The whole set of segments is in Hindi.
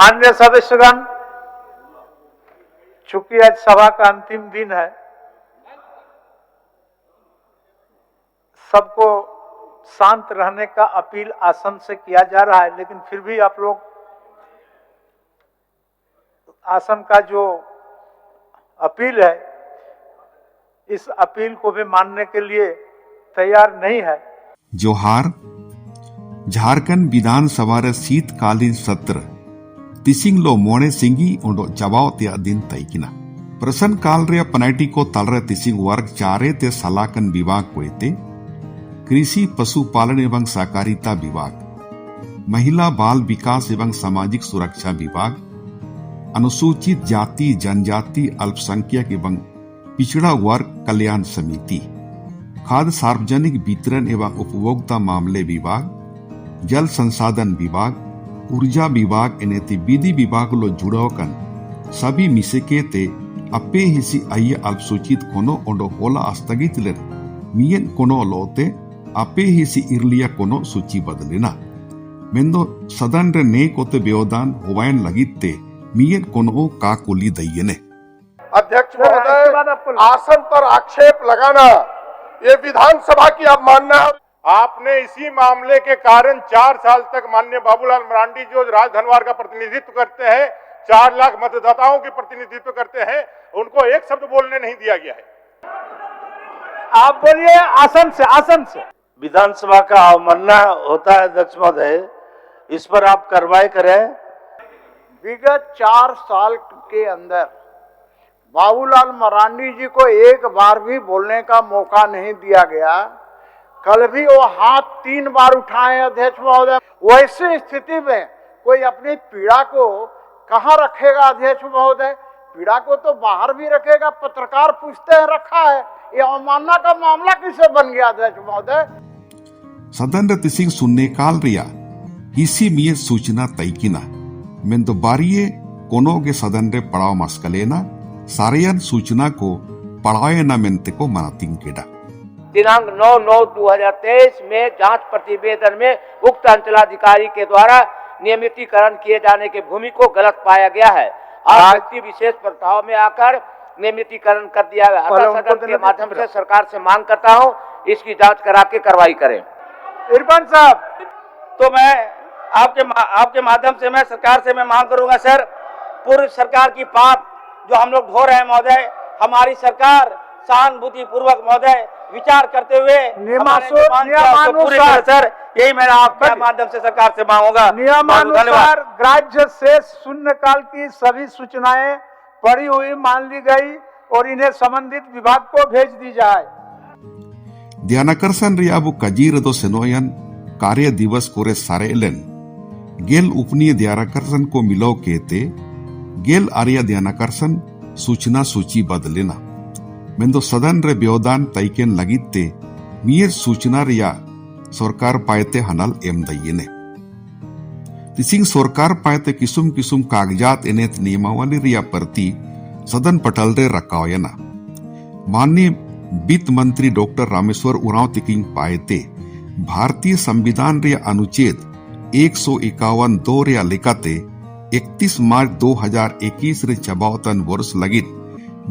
माननीय सदस्यगण, चूंकि आज सभा का अंतिम दिन है, सबको शांत रहने का अपील आसन से किया जा रहा है, लेकिन फिर भी आप लोग आसन का जो अपील है, इस अपील को भी मानने के लिए तैयार नहीं है। जोहार। झारखंड विधानसभा रे शीतकालीन सत्र तिसिंग लो मोणे सिंगी ओंडो चबाव ते दिन तैकिना प्रसन काल रे पनाइटी को तलरे तिसिंग वर्ग चारे ते सलाकन विभाग कोएते कृषि पशुपालन एवं सहकारिता विभाग, महिला बाल विकास एवं सामाजिक सुरक्षा विभाग, अनुसूचित जाति जनजाति अल्पसंख्यक एवं पिछड़ा वर्ग कल्याण समिति, खाद्य सार्वजनिक वितरण एवं उपभोक्ता मामले विभाग, जल संसाधन विभाग, ऊर्जा विभाग एनेति विधि विभाग लो जुड़ो कन सभी मिसेके ते अपे हिसी आइए अल्पसूचित कोनो ओंडो होला अस्तगित लेन मियन कोनो लोते अपे हिसी इरलिया कोनो सूची बदलेना मेंदो सदन रे ने कोते व्यवधान होवायन लगिते मियन कोनो का कुली दयने। अध्यक्ष महोदय, आसन पर आक्षेप लगाना ये विधानसभा की अवमानना है। आपने इसी मामले के कारण 4 साल तक माननीय बाबूलाल मरांडी जो राजधनवार का प्रतिनिधित्व करते हैं, 4 लाख मतदाताओं के प्रतिनिधित्व करते हैं, उनको एक शब्द बोलने नहीं दिया गया है। आप बोलिए आसन से, आसन से। विधानसभा का अवमानना होता है अध्यक्ष महोदय, इस पर आप कार्रवाई करें। विगत 4 साल के अंदर बाबूलाल मरांडी जी को एक बार भी बोलने का मौका नहीं दिया गया। कल भी वो हाथ 3 बार उठाए अध्यक्ष महोदय। वैसी स्थिति में कोई अपनी पीड़ा को कहाँ रखेगा अध्यक्ष महोदय? पीड़ा को तो बाहर भी रखेगा। पत्रकार पूछते हैं रखा है, ये अवमानना का मामला किसे बन गया अध्यक्ष महोदय? सदन रे तिसिंग सुनने काल रिया हिसी मिये सूचना तैकिना मेंदो बारिये कोनो के सदन रे पड़ाव मस्कलेना सारेयन सूचना को पढ़ाए न मेंते को मनातिंग केडा दिनांक 9/9/2023 में जांच प्रतिवेदन में उक्त अंचलाधिकारी के द्वारा नियमितीकरण किए जाने की भूमि को गलत पाया गया है और व्यक्ति विशेष प्रथाओं में आकर नियमितीकरण कर दिया गया। अतः सदन के माध्यम से सरकार से मांग करता हूं, इसकी जांच करा के कार्रवाई करें। इरफान साहब, तो मैं आपके माध्यम से मैं सरकार से मैं मांग करूंगा सर, पूर्व सरकार की पाप जो हम लोग ढो रहे हैं महोदय, हमारी सरकार सहानुभूति पूर्वक महोदय विचार करते हुए नियमानुसार सर, यही मेरा आपके माध्यम से सरकार से मांगूंगा। नियमानुसार ग्राह्य से शून्यकाल की सभी सूचनाएं पड़ी हुई मान ली गई और इन्हें संबंधित विभाग को भेज दी जाए। ध्यानाकर्षण रियाबु कजीर सेनोयन कार्य दिवस कोरे सारेलन गेल उपनीय ध्यानाकर्षण को मिलो केते गेल आर्या ध्यानाकर्षण सूचना सूची बदलेना मेंदो सदन रे व्यवधान तैकेन लगिते मियर सूचना रिया सरकार पायते हनल एम दयने तिसिंग सरकार पायते किसुम किसुम कागजात एनेत नियमावली रिया प्रति सदन पटल रे रकावयना माननीय वित्त मंत्री डॉक्टर रामेश्वर उरांव तिकिंग पायते भारतीय संविधान रे अनुच्छेद 151(2) रे लेकाते 31 मार्च 2021 रे चबावतन वर्ष लगित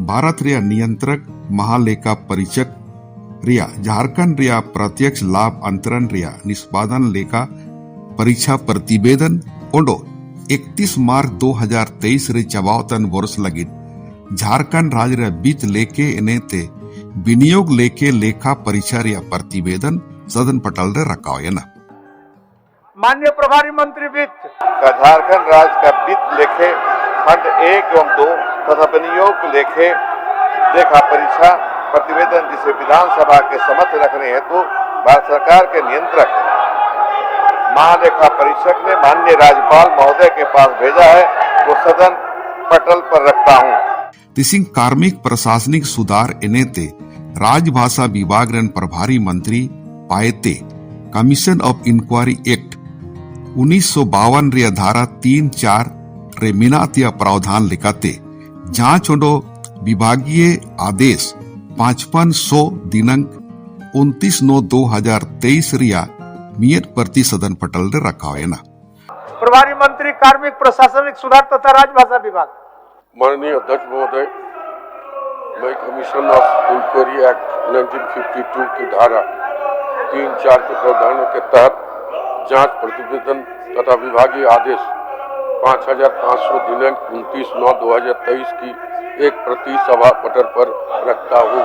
भारत रे नियंत्रक महालेखा परीक्षक रिया झारखंड रिया प्रत्यक्ष लाभ अंतरण रिया निष्पादन लेखा परीक्षा प्रतिवेदन ओंडो 31 मार्च 2023 रे चबावतन वर्ष लगित झारखंड राज्य रे वित्त लेखे एनेते विनियोग लेखे लेखा परीक्षा रिया प्रतिवेदन सदन पटल रे रखावयना। माननीय प्रभारी मंत्री वित्त का झारखंड राज्य का वित्त लेखे खंड 1 एवं 2 तथा विनियोग लेखे लेखा परीक्षा प्रतिवेदन जिसे विधानसभा के समक्ष रखने हेतु भारत सरकार के नियंत्रक महालेखा परीक्षक ने माननीय राज्यपाल महोदय के पास भेजा है, वो सदन पटल पर रखता हूँ। तिसिंग कार्मिक प्रशासनिक सुधार एनेते राजभाषा विभाग रन प्रभारी मंत्री पायते कमीशन ऑफ इंक्वायरी एक्ट 1952 रे धारा 3(4) रे मिनातिया प्रावधान लिखाते जांच ओंडो विभागीय आदेश 5500 दिनांक 29/9/2023 रिया मियत प्रति सदन पटल रे रखावेना। प्रभारी मंत्री कार्मिक प्रशासनिक सुधार तथा राजभाषा विभाग। माननीय अध्यक्ष महोदय, मैं कमीशन ऑफ इंक्वायरी एक्ट 1952 की धारा 3-4 के प्रावधानों के तहत जांच प्रतिवेदन तथा विभागीय आदेश 5500 दिनांक 29/9/2023 की एक प्रति सभा पटल पर रखता हूँ।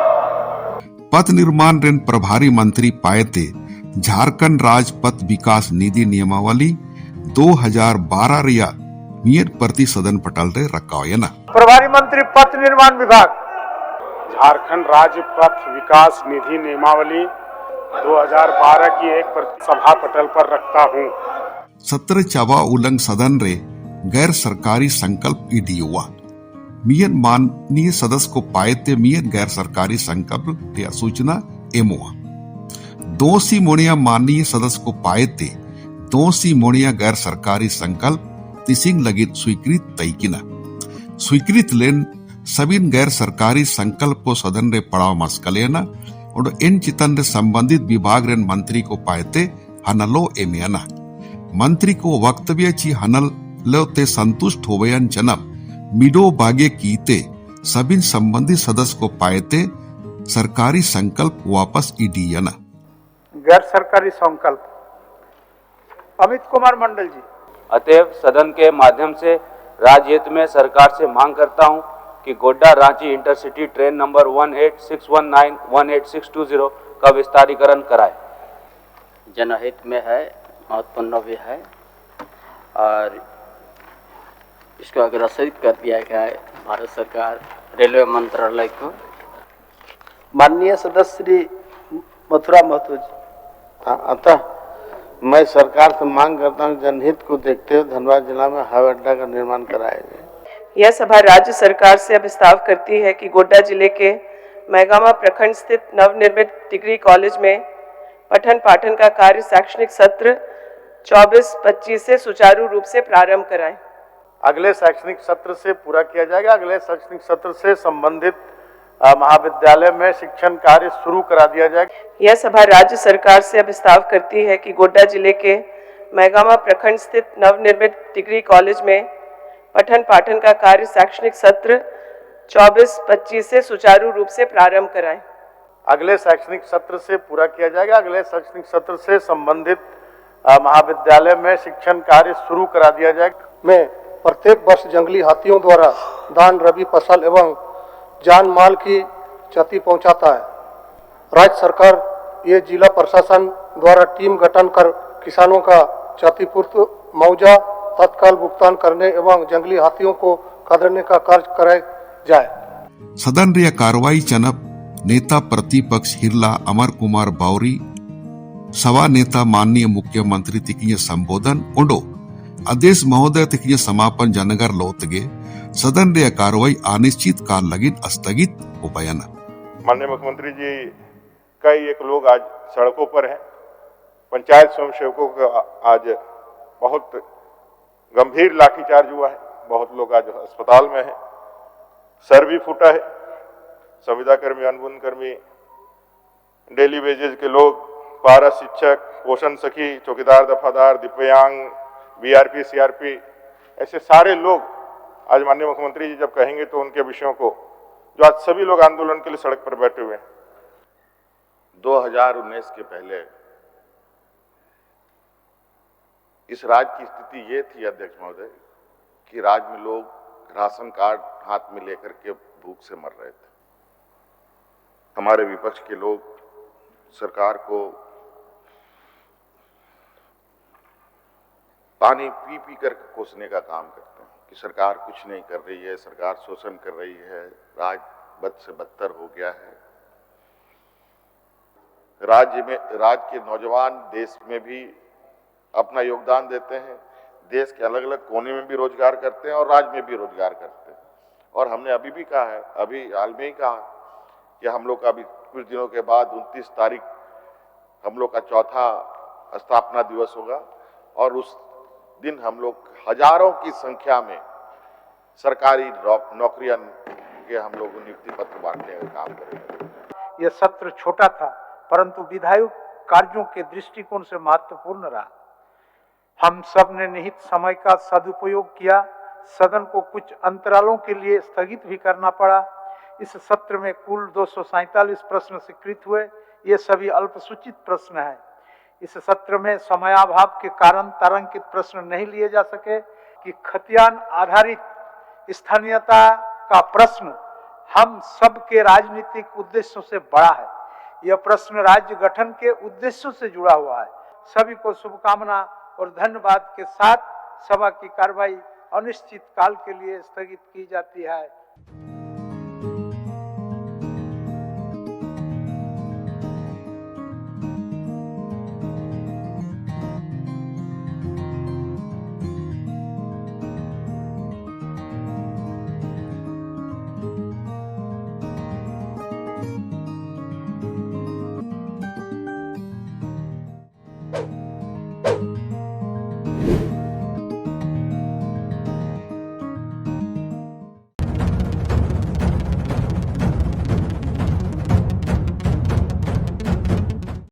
पथ निर्माण रेन प्रभारी मंत्री पायते झारखंड राज्य पथ विकास निधि नियमावली 2012 रिया मियत प्रति सदन पटल रे रखा है ना। प्रभारी मंत्री पथ निर्माण विभाग। झारखंड राज्य पथ विकास निधि नियमावली 2012 की एक प्रति सभा पटल पर रखता हूँ। 17 चवा उलंग सदन रे गैर सरकारी संकल्प ईडी हुआ। मियन माननीय सदस्य को पायते मियन गैर सरकारी संकल्प या सूचना एमुआ। दोषी मोनिया माननीय सदस्य को पायते दोषी मोनिया गैर सरकारी संकल्प तिसिंग लगित स्वीकृत तैकिना स्वीकृत लेन सभी गैर सरकारी संकल्प को सदन रे पड़ाव मस्कलेना और इन चितन रे संबंधित विभाग रे मंत्री को पायते हनलो एमियाना मंत्री को वक्तव्य ची हनल लोते संतुष्ट होवयन जनम मिडो बागे कीते सभी संबंधित सदस्य को पायते सरकारी संकल्प वापस ईडीयना। गैर सरकारी संकल्प अमित कुमार मंडल जी। अतएव सदन के माध्यम से राज्य हित में सरकार से मांग करता हूं कि Godda Ranchi intercity train number 18619-18620 का विस्तारीकरण कराए। जनहित में है, महत्वपूर्ण भी है और इसको अग्रसित कर दिया गया है भारत सरकार रेलवे मंत्रालय को। माननीय सदस्य श्री मथुरा महतो जी। अतः मैं सरकार से मांग करता हूँ जनहित को देखते हुए धनबाद जिला में हवाई अड्डा का निर्माण कराया जाए। यह सभा राज्य सरकार से प्रस्ताव करती है कि गोड्डा जिले के मैगामा प्रखंड स्थित नवनिर्मित डिग्री कॉलेज में पठन पाठन का कार्य शैक्षणिक सत्र 24-25 से सुचारू रूप से प्रारंभ कराएं। अगले शैक्षणिक सत्र से पूरा किया जाएगा। अगले शैक्षणिक सत्र से संबंधित महाविद्यालय में शिक्षण कार्य शुरू करा दिया जाएगा। यह सभा राज्य सरकार से प्रस्ताव करती है कि गोड्डा जिले के मैगामा प्रखंड स्थित नवनिर्मित डिग्री कॉलेज में पठन पाठन का कार्य शैक्षणिक सत्र 24-25 से सुचारू रूप से प्रारंभ कराएं। अगले शैक्षणिक सत्र से पूरा किया जाएगा। अगले शैक्षणिक सत्र से संबंधित महाविद्यालय में शिक्षण कार्य शुरू करा दिया जाएगा। में प्रत्येक वर्ष जंगली हाथियों द्वारा धान, रबी फसल एवं जान माल की क्षति पहुंचाता है। राज्य सरकार ये जिला प्रशासन द्वारा टीम गठन कर किसानों का क्षतिपूर्ति मुआवजा तत्काल भुगतान करने एवं जंगली हाथियों को खदेड़ने का कार्य कराया जाए। सदन रे कार्रवाई चनप नेता प्रतिपक्ष हिरला अमर कुमार बावरी सवा नेता माननीय मुख्यमंत्री तिकिय संबोधन उडो आदेश महोदय तिकिय समापन जनगर लोतगे सदन रे कार्रवाई अनिश्चित काल लगिन स्थगित हो बयाना। माननीय मुख्यमंत्री जी, कई एक लोग आज सड़कों पर हैं। पंचायत स्वयंसेवकों का आज बहुत गंभीर लाठीचार्ज हुआ है। बहुत लोग आज अस्पताल में हैं। सर भी फूटा है। संविदा कर्मी, अनुबंध कर्मी, डेली वेजेज के लोग, पारा शिक्षक, पोषण सखी, चौकीदार, दफादार, दिव्यांग, बीआरपी, सीआरपी, ऐसे सारे लोग आज माननीय मुख्यमंत्री जी जब कहेंगे तो उनके विषयों को, जो आज सभी लोग आंदोलन के लिए सड़क पर बैठे हुए हैं। 2019 के पहले इस राज्य की स्थिति ये थी अध्यक्ष महोदय कि राज्य में लोग राशन कार्ड हाथ में लेकर के भूख से मर रहे थे। हमारे विपक्ष के लोग सरकार को पानी पी पी कर कोसने का काम करते हैं कि सरकार कुछ नहीं कर रही है, सरकार शोषण कर रही है, राज्य बद से बदतर हो गया है। राज्य के नौजवान देश में भी अपना योगदान देते हैं, देश के अलग अलग कोने में भी रोजगार करते हैं और राज्य में भी रोजगार करते हैं। और हमने अभी भी कहा है, अभी हाल में ही कहा कि हम लोग का अभी कुछ दिनों के बाद 29 तारीख हम लोग का चौथा स्थापना दिवस होगा और उस दिन हम लोग हजारों की संख्या में सरकारी नौकरियां के हम लोग नियुक्ति पत्र बांटने का काम करेंगे। यह सत्र छोटा था परंतु विधायक कार्यों के दृष्टिकोण से महत्वपूर्ण रहा। हम सब ने निहित समय का सदुपयोग किया। सदन को कुछ अंतरालों के लिए स्थगित भी करना पड़ा। इस सत्र में कुल 247 प्रश्न स्वीकृत हुए। ये सभी अल्पसूचित प्रश्न हैं। इस सत्र में समयाभाव के कारण तारांकित प्रश्न नहीं लिए जा सके कि खतियान आधारित स्थानीयता का प्रश्न हम सब के राजनीतिक उद्देश्यों से बड़ा है। यह प्रश्न राज्य गठन के उद्देश्यों से जुड़ा हुआ है। सभी को शुभकामना और धन्यवाद के साथ सभा की कार्रवाई अनिश्चित काल के लिए स्थगित की जाती है।